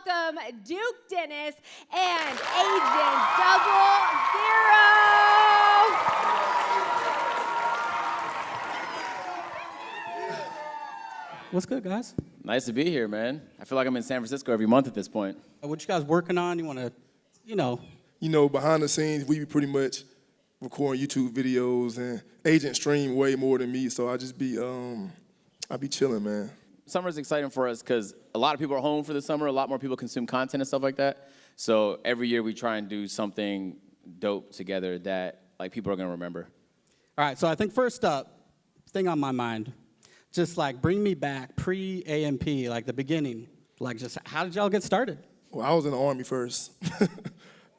welcome Duke Dennis and Agent 00. What's good, guys? Nice to be here, man. I feel like I'm in San Francisco every month at this point. What you guys working on? You want to, Behind the scenes, we be pretty much recording YouTube videos, and Agent stream way more than me, so I just be, I be chilling, man. Summer's exciting for us because a lot of people are home for the summer. A lot more people consume content and stuff like that. So every year we try and do something dope together that like people are gonna remember. All right, so I think first up, thing on my mind, just like bring me back pre-AMP, like the beginning. Like just how did y'all get started? Well, I was in the Army first.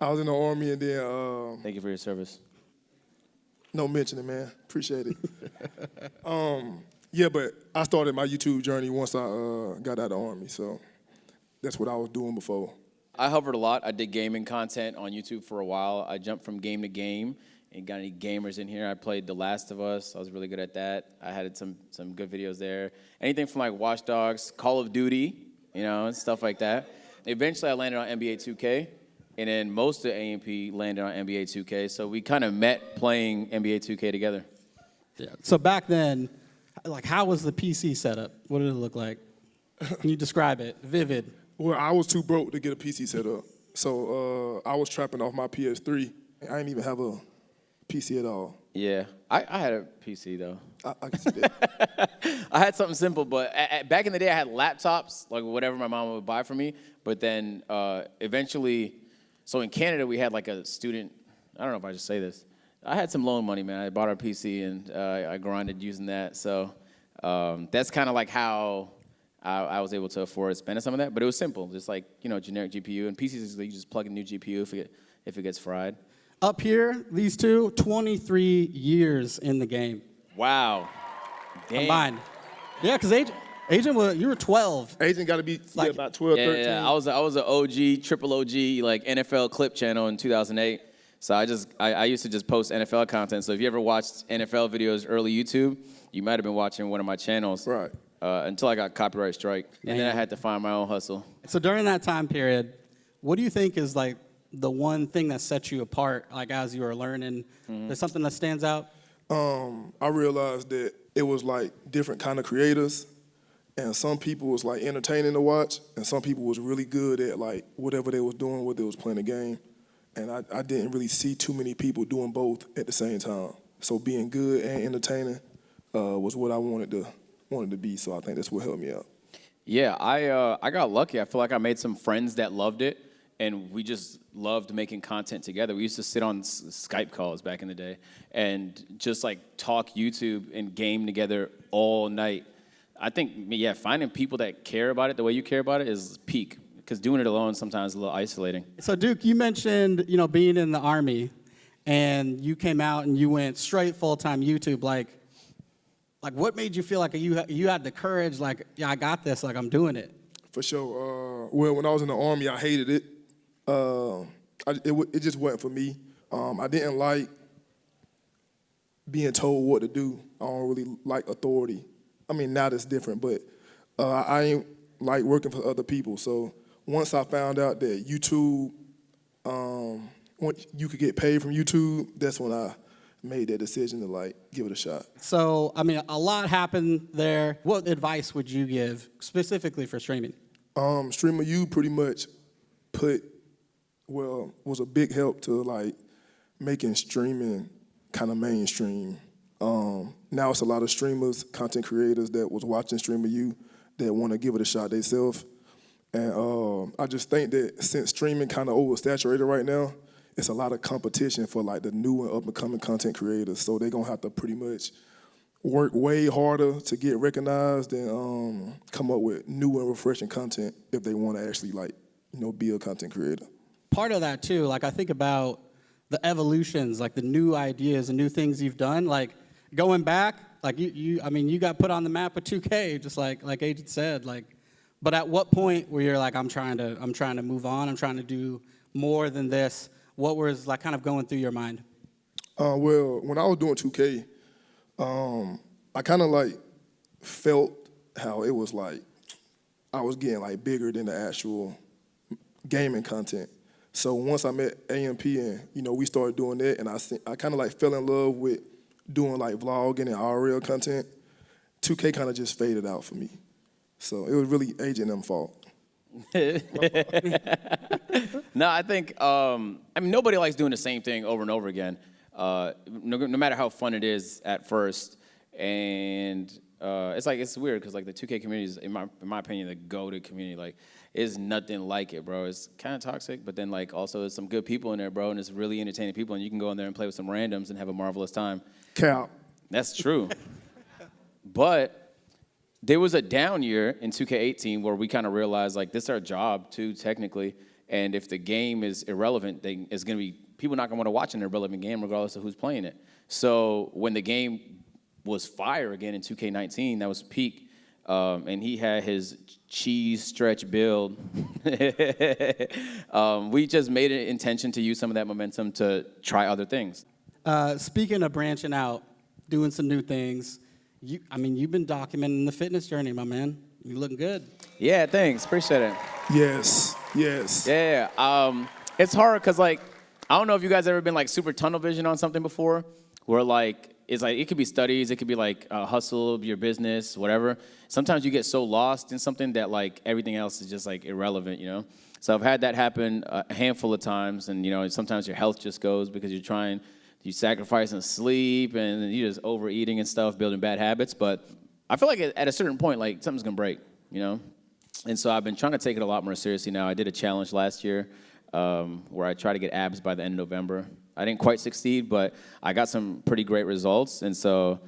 I was in the Army, and then... Thank you for your service. No mentioning, man. Appreciate it. Yeah, but I started my YouTube journey once I got out of the Army, so that's what I was doing before. I hovered a lot. I did gaming content on YouTube for a while. I jumped from game to game. And got any gamers in here? I played The Last of Us. I was really good at that. I had some good videos there. Anything from like Watch Dogs, Call of Duty, and stuff like that. Eventually I landed on NBA 2K, and then most of AMP landed on NBA 2K. So we kind of met playing NBA 2K together. Yeah. So back then, like how was the PC setup? What did it look like? Can you describe it? Vivid. Well, I was too broke to get a PC set up, so I was trapping off my PS3. I didn't even have a PC at all. Yeah, I had a PC though. I can see that. I had something simple, but back in the day I had laptops, like whatever my mom would buy for me. But then eventually, so in Canada we had like a student, I don't know if I should say this. I had some loan money, man. I bought our PC and I grinded using that. So that's kind of like how I was able to afford spending some of that. But it was simple, just like, generic GPU. And PCs, you just plug a new GPU if it gets fried. Up here, these two, 23 years in the game. Wow. Damn. Combined. Yeah, because Agent, you were 12. Agent got to be about 12, 13. Yeah, I was an OG, triple OG, like NFL clip channel in 2008. So I used to just post NFL content. So if you ever watched NFL videos early YouTube, you might have been watching one of my channels. Right. Until I got copyright strike. And then I had to find my own hustle. So during that time period, what do you think is like the one thing that sets you apart, like as you were learning? There's something that stands out? I realized that it was like different kind of creators, and some people was like entertaining to watch, and some people was really good at like whatever they was doing, whether they was playing a game. And I didn't really see too many people doing both at the same time. So being good and entertaining was what I wanted to be. So I think that's what helped me out. Yeah, I got lucky. I feel like I made some friends that loved it. And we just loved making content together. We used to sit on Skype calls back in the day and just like talk YouTube and game together all night. I think, finding people that care about it the way you care about it is peak, because doing it alone sometimes is a little isolating. So Duke, you mentioned, being in the Army, and you came out and you went straight full-time YouTube. Like what made you feel like you had the courage, like, yeah, I got this, like I'm doing it? For sure. Well, when I was in the Army, I hated it. It just wasn't for me. I didn't like being told what to do. I don't really like authority. I mean, now it's different, but I ain't like working for other people. So once I found out that YouTube, you could get paid from YouTube, that's when I made that decision to like give it a shot. So, I mean, a lot happened there. What advice would you give specifically for streaming? Streamer U pretty much was a big help to like making streaming kind of mainstream. Now it's a lot of streamers, content creators that was watching Streamer U that want to give it a shot themselves. And I just think that since streaming kind of oversaturated right now, it's a lot of competition for like the new and up-and-coming content creators. So they're gonna have to pretty much work way harder to get recognized and come up with new and refreshing content if they want to actually be a content creator. Part of that too, like I think about the evolutions, like the new ideas and new things you've done, like going back, like you got put on the map with 2K, just like Agent said, like, but at what point where you're like, I'm trying to move on, I'm trying to do more than this? What was like kind of going through your mind? Well, when I was doing 2K, I kind of like felt how it was like I was getting like bigger than the actual gaming content. So once I met AMP and, we started doing that, and I kind of like fell in love with doing like vlogging and RL content, 2K kind of just faded out for me. So it was really Agent them fault. No, I think, nobody likes doing the same thing over and over again, no matter how fun it is at first. And it's weird because, like, the 2K community is, in my opinion, the go-to community. Like, it's nothing like it, bro. It's kind of toxic, but then, like, also there's some good people in there, bro, and it's really entertaining people, and you can go in there and play with some randoms and have a marvelous time. Cap. That's true. But there was a down year in 2K18 where we kind of realized, like, this is our job, too, technically. And if the game is irrelevant, then it's going to be people not going to want to watch an irrelevant game regardless of who's playing it. So when the game was fire again in 2K19, that was peak, and he had his cheese stretch build. We just made an intention to use some of that momentum to try other things. Speaking of branching out, doing some new things, you've been documenting the fitness journey, my man. You looking good. Yeah, thanks. Appreciate it. Yes. Yeah. It's hard because, like, I don't know if you guys ever been, like, super tunnel vision on something before, where, like, it's like, it could be studies, it could be like a hustle of your business, whatever. Sometimes you get so lost in something that, like, everything else is just, like, irrelevant, So I've had that happen a handful of times, and, sometimes your health just goes because you sacrificing sleep and you just overeating and stuff, building bad habits. But I feel like at a certain point, like, something's gonna break, And so I've been trying to take it a lot more seriously now. I did a challenge last year where I tried to get abs by the end of November. I didn't quite succeed, but I got some pretty great results. And so,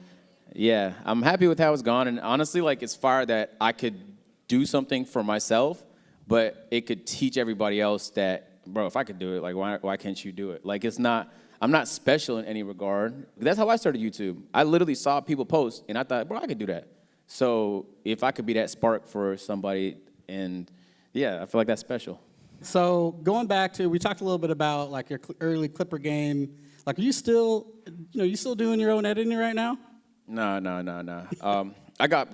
yeah, I'm happy with how it's gone. And honestly, like, it's fire that I could do something for myself, but it could teach everybody else that, bro, if I could do it, like, why can't you do it? Like, I'm not special in any regard. That's how I started YouTube. I literally saw people post, and I thought, bro, I could do that. So if I could be that spark for somebody, and yeah, I feel like that's special. So going back to, we talked a little bit about, like, your early Clipper game. Like, are you still, you still doing your own editing right now? No. I got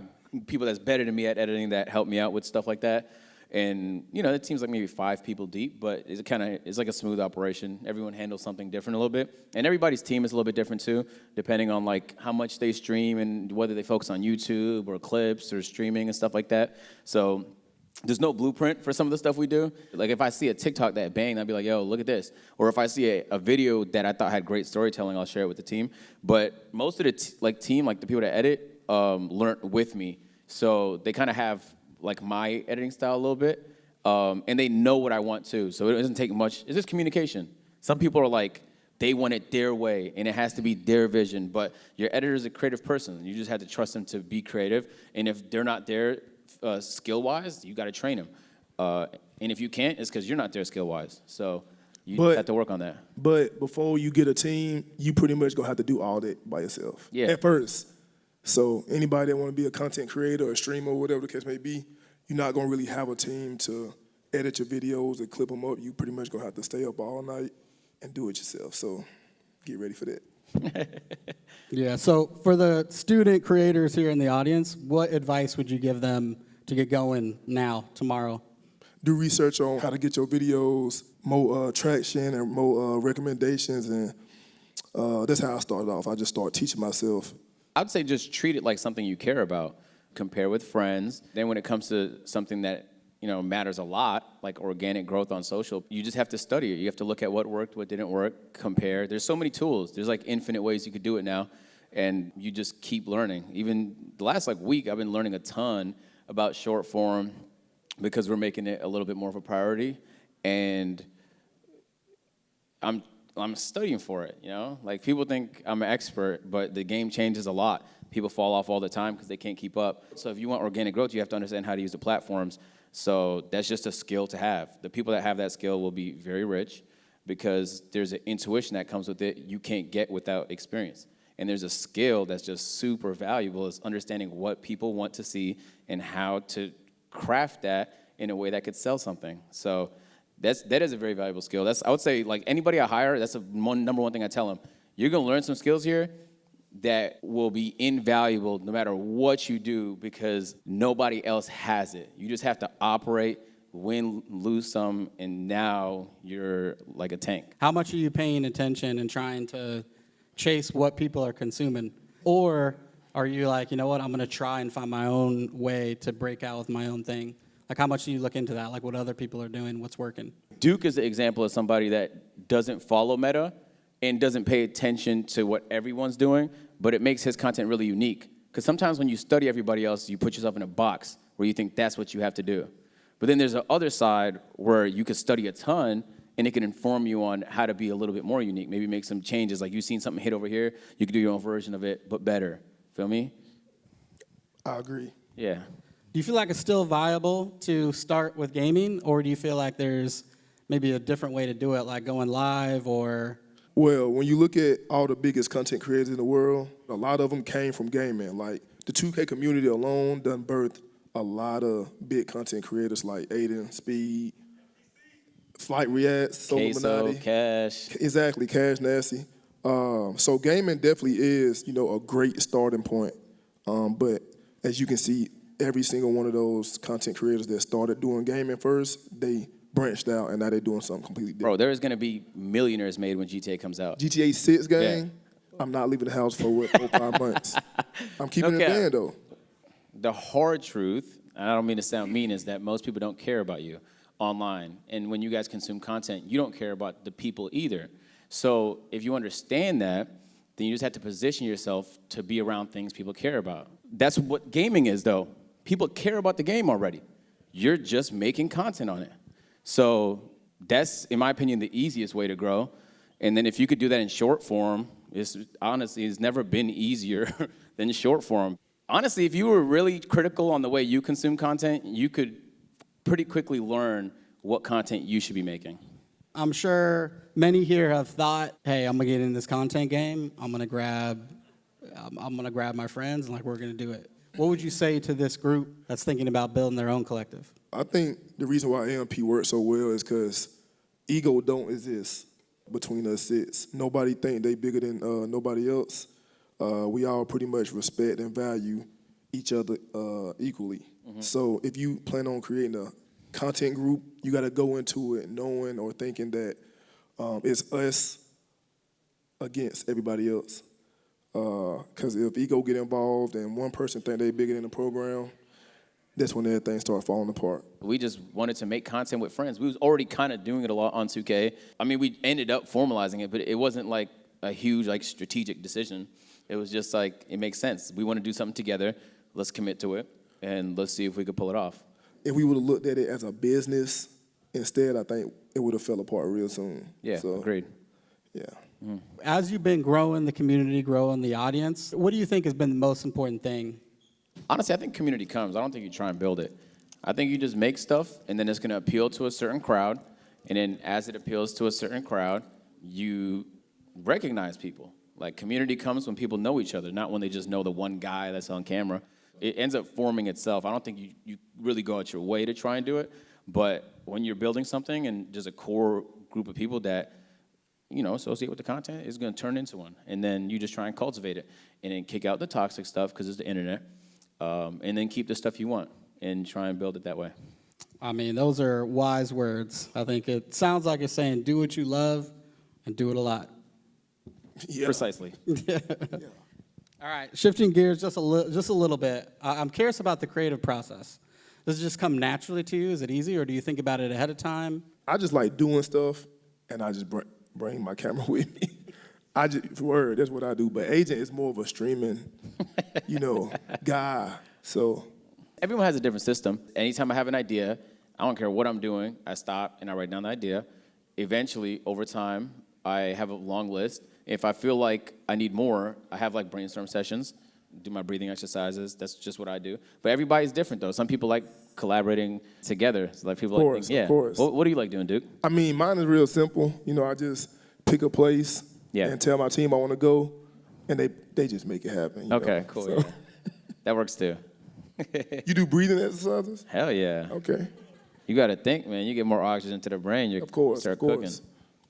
people that's better than me at editing that help me out with stuff like that. And, it seems like maybe 5 people deep, but it's like a smooth operation. Everyone handles something different a little bit. And everybody's team is a little bit different too, depending on, like, how much they stream and whether they focus on YouTube or clips or streaming and stuff like that. So there's no blueprint for some of the stuff we do. Like, if I see a TikTok that banged, I'd be like, yo, look at this. Or if I see a video that I thought had great storytelling, I'll share it with the team. But most of the team, like the people that edit, learn with me. So they kind of have, like, my editing style a little bit, and they know what I want too. So it doesn't take much. It's just communication. Some people are like, they want it their way, and it has to be their vision. But your editor is a creative person. You just have to trust them to be creative. And if they're not there skill-wise, you got to train them. And if you can't, it's because you're not there skill-wise. So you have to work on that. But before you get a team, you pretty much gonna have to do all that by yourself. Yeah. At first. So anybody that want to be a content creator or a streamer or whatever the case may be, you're not going to really have a team to edit your videos and clip them up. You pretty much going to have to stay up all night and do it yourself. So get ready for that. Yeah, so for the student creators here in the audience, what advice would you give them to get going now, tomorrow? Do research on how to get your videos more traction and more recommendations. And that's how I started off. I just started teaching myself. I'd say just treat it like something you care about. Compare with friends. Then when it comes to something that, matters a lot, like organic growth on social, you just have to study it. You have to look at what worked, what didn't work, compare. There's so many tools. There's, like, infinite ways you could do it now, and you just keep learning. Even the last, week, I've been learning a ton about short form because we're making it a little bit more of a priority, and I'm studying for it, Like, people think I'm an expert, but the game changes a lot. People fall off all the time because they can't keep up. So if you want organic growth, you have to understand how to use the platforms. So that's just a skill to have. The people that have that skill will be very rich because there's an intuition that comes with it you can't get without experience. And there's a skill that's just super valuable is understanding what people want to see and how to craft that in a way that could sell something. So that is a very valuable skill. I would say, like, anybody I hire, that's the number one thing I tell them. You're going to learn some skills here that will be invaluable no matter what you do because nobody else has it. You just have to operate win, lose some, and now you're like a tank. How much are you paying attention and trying to chase what people are consuming? Or are you like, you know what, I'm going to try and find my own way to break out with my own thing? Like, how much do you look into that? Like, what other people are doing, what's working? Duke is the example of somebody that doesn't follow Meta and doesn't pay attention to what everyone's doing, but it makes his content really unique. Because sometimes when you study everybody else, you put yourself in a box where you think that's what you have to do. But then there's the other side where you could study a ton and it can inform you on how to be a little bit more unique. Maybe make some changes. Like you've seen something hit over here, you could do your own version of it, but better. Feel me? I agree. Yeah. Do you feel like it's still viable to start with gaming, or do you feel like there's maybe a different way to do it, like going live or? Well, when you look at all the biggest content creators in the world, a lot of them came from gaming. Like the 2K community alone done birthed a lot of big content creators like Aiden, Speed, Flight Reacts, Solo Queso, Minati. Cash. Exactly, Cash Nasty. So gaming definitely is, a great starting point. But as you can see, every single one of those content creators that started doing gaming first, they branched out and now they're doing something completely different. Bro, there is going to be millionaires made when GTA comes out. GTA 6 game, Yeah. I'm not leaving the house for 4 or 5 months. I'm keeping it in though. The hard truth, and I don't mean to sound mean, is that most people don't care about you online. And when you guys consume content, you don't care about the people either. So if you understand that, then you just have to position yourself to be around things people care about. That's what gaming is, though. People care about the game already. You're just making content on it. So that's, in my opinion, the easiest way to grow. And then if you could do that in short form, it's never been easier than short form. Honestly, if you were really critical on the way you consume content, you could pretty quickly learn what content you should be making. I'm sure many here have thought, hey, I'm gonna get in this content game. I'm gonna grab my friends, and like we're gonna do it. What would you say to this group that's thinking about building their own collective? I think the reason why AMP works so well is because ego don't exist between us six. Nobody think they bigger than nobody else. We all pretty much respect and value each other equally. Mm-hmm. So if you plan on creating a content group, you got to go into it knowing or thinking that it's us against everybody else. Because if ego get involved and one person think they bigger than the program, that's when everything starts falling apart. We just wanted to make content with friends. We was already kind of doing it a lot on 2K. I mean, we ended up formalizing it, but it wasn't like a huge strategic decision. It was just like, it makes sense. We want to do something together. Let's commit to it, and let's see if we could pull it off. If we would have looked at it as a business instead, I think it would have fell apart real soon. Yeah, so, agreed. Yeah. Mm. As you've been growing the community, growing the audience, what do you think has been the most important thing? Honestly, I think community comes. I don't think you try and build it. I think you just make stuff, and then it's going to appeal to a certain crowd, and then as it appeals to a certain crowd, you recognize people. Like, community comes when people know each other, not when they just know the one guy that's on camera. It ends up forming itself. I don't think you really go out your way to try and do it, but when you're building something and just a core group of people that, associate with the content, it's going to turn into one. And then you just try and cultivate it, and then kick out the toxic stuff because it's the internet, and then keep the stuff you want and try and build it that way. I mean, those are wise words. I think it sounds like you're saying do what you love and do it a lot. Yeah. Precisely. Yeah. All right, shifting gears just a little bit. I'm curious about the creative process. Does it just come naturally to you? Is it easy, or do you think about it ahead of time? I just like doing stuff, and I just bring my camera with me. That's what I do. But Agent is more of a streaming, guy. So Everyone has a different system. Anytime I have an idea, I don't care what I'm doing, I stop and I write down the idea. Eventually, over time, I have a long list. If I feel like I need more, I have brainstorm sessions, do my breathing exercises. That's just what I do. But everybody's different, though. Some people like collaborating together. So people of course. What do you like doing, Duke? I mean, mine is real simple. I just pick a place and tell my team I want to go, and they just make it happen. Okay, cool. So. Yeah. That works too. You do breathing exercises? Hell yeah. Okay. You got to think, man. You get more oxygen to the brain. You start cooking.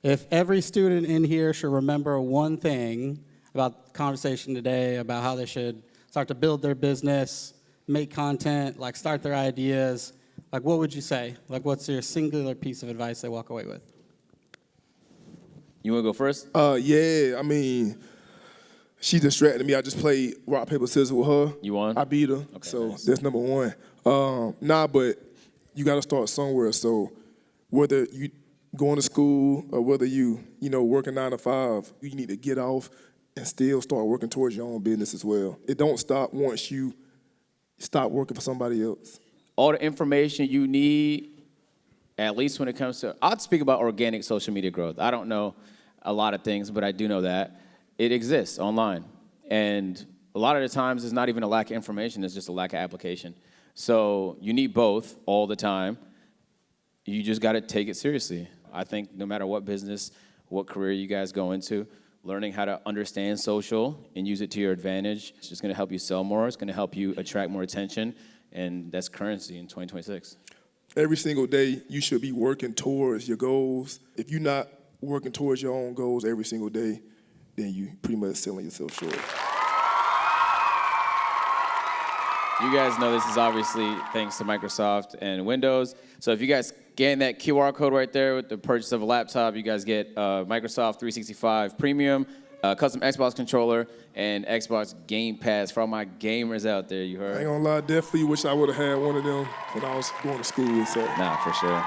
If every student in here should remember one thing about the conversation today, about how they should start to build their business, make content, start their ideas, Like, what would you say? Like, what's your singular piece of advice they walk away with? You want to go first? Yeah, I mean, she distracted me. I just played rock, paper, scissors with her. You won? I beat her, Okay, so nice. that's number one. But you got to start somewhere. So whether you going to school or whether you working 9 to 5, you need to get off and still start working towards your own business as well. It don't stop once you stop working for somebody else. All the information you need, at least when it comes to, I'll speak about organic social media growth. I don't know a lot of things, but I do know that it exists online. And a lot of the times it's not even a lack of information, it's just a lack of application. So you need both all the time. You just got to take it seriously. I think no matter what business, what career you guys go into, learning how to understand social and use it to your advantage, it's just going to help you sell more. It's going to help you attract more attention, and that's currency in 2026. Every single day, you should be working towards your goals. If you're not working towards your own goals every single day, then you pretty much selling yourself short. You guys know this is obviously thanks to Microsoft and Windows. So if you guys scan that QR code right there with the purchase of a laptop, you guys get Microsoft 365 Premium, custom Xbox controller, and Xbox Game Pass for all my gamers out there, you I heard? ain't gonna lie, definitely wish I would have had one of them when I was going to school. So. Nah, for sure.